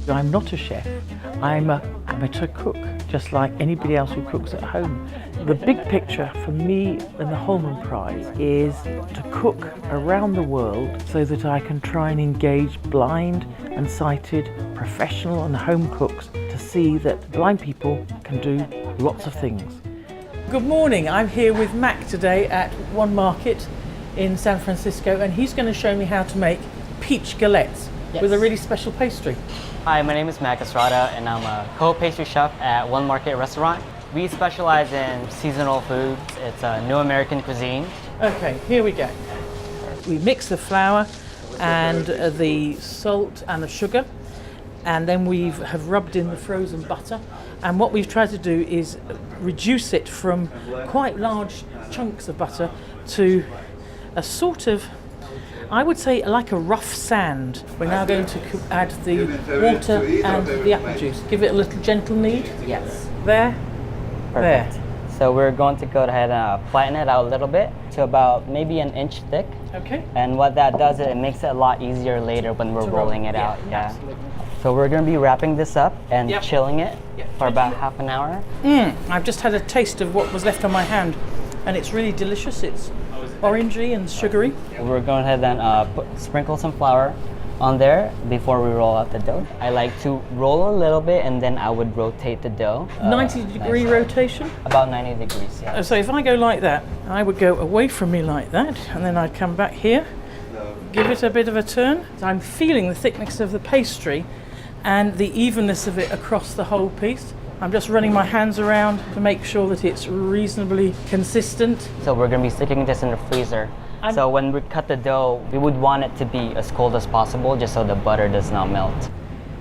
I'm not a chef, I'm an amateur cook, just like anybody else who cooks at home. The big picture for me and the Holman Prize is to cook around the world so that I can try and engage blind and sighted professional and home cooks to see that blind people can do lots of things. Good morning, I'm here with Mac today at One Market in San Francisco, and he's going to show me how to make peach galettes with a really special pastry. Hi, my name is Mac Estrada and I'm a co-pastry chef at One Market restaurant. We specialize in seasonal foods. It's a new American cuisine. Okay, here we go. We mix the flour and the salt and the sugar, and then we have rubbed in the frozen butter, and what we've tried to do is reduce it from quite large chunks of butter to a sort of, I would say, like a rough sand. We're now going to add the water and the apple juice. Give it a little gentle knead. Yes. There. Perfect. There. So we're going to go ahead and flatten it out a little bit to about maybe an inch thick. Okay. And what that does is it makes it a lot easier later when we're rolling it out. Yeah. Absolutely. So we're going to be wrapping this up and chilling it for about half an hour. I've just had a taste of what was left on my hand, and it's really delicious. It's orangey and sugary. We're going ahead and sprinkle some flour on there before we roll out the dough. I like to roll a little bit and then I would rotate the dough. 90-degree rotation? About 90 degrees, yeah. So if I go like that, I would go away from me like that, and then I'd come back here, give it a bit of a turn. I'm feeling the thickness of the pastry and the evenness of it across the whole piece. I'm just running my hands around to make sure that it's reasonably consistent. So we're going to be sticking this in the freezer. So when we cut the dough, we would want it to be as cold as possible just so the butter does not melt.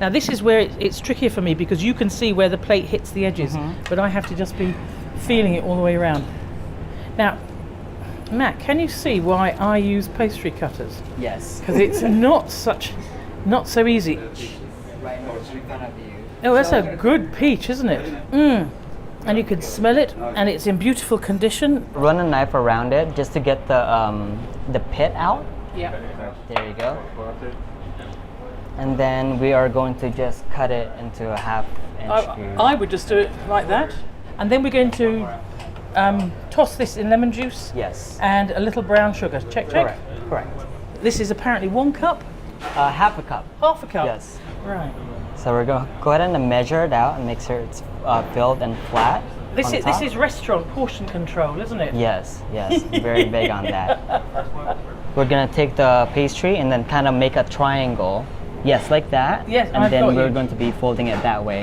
Now this is where it's trickier for me, because you can see where the plate hits the edges, but I have to just be feeling it all the way around. Now, Matt, can you see why I use pastry cutters? Yes. Because it's not so easy. Right in front of you. Oh, that's a good peach, isn't it? And you can smell it, and it's in beautiful condition. Run a knife around it just to get the pit out. Yeah. There you go. And then we are going to just cut it into a half-inch cube. I would just do it like that, and then we're going to toss this in lemon juice. Yes. And a little brown sugar. Check. Correct. This is apparently 1 cup. Half a cup. Half a cup. Yes. Right. So we're going to go ahead and measure it out and make sure it's filled and flat. This is restaurant portion control, isn't it? Yes. Very big on that. We're going to take the pastry and then kind of make a triangle. Yes, like that. Yes, and then we're going to be folding it that way.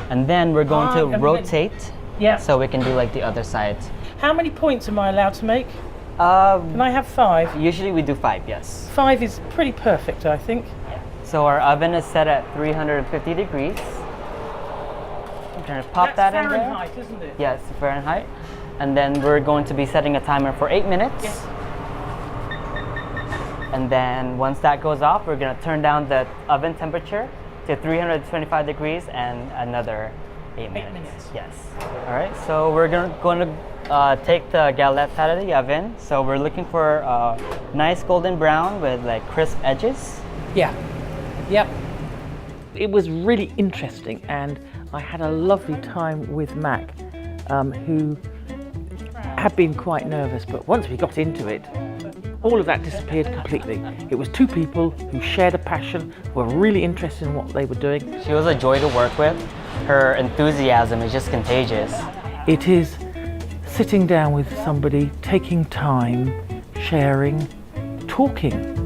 And then we're going to rotate. Yeah. So we can do like the other side. How many points am I allowed to make? Can I have 5? Usually we do 5, yes. 5 is pretty perfect, I think. So our oven is set at 350 degrees. I'm going to pop that in there. That's Fahrenheit, isn't it? Yes, Fahrenheit. And then we're going to be setting a timer for 8 minutes. Yes. And then once that goes off, we're going to turn down the oven temperature to 325 degrees and another 8 minutes. Yes. All right, so we're going to take the galette out of the oven. So we're looking for nice golden brown with like crisp edges. Yeah. Yep. It was really interesting, and I had a lovely time with Mac, who had been quite nervous, but once we got into it, all of that disappeared completely. It was 2 people who shared a passion, were really interested in what they were doing. She was a joy to work with. Her enthusiasm is just contagious. It is sitting down with somebody, taking time, sharing, talking.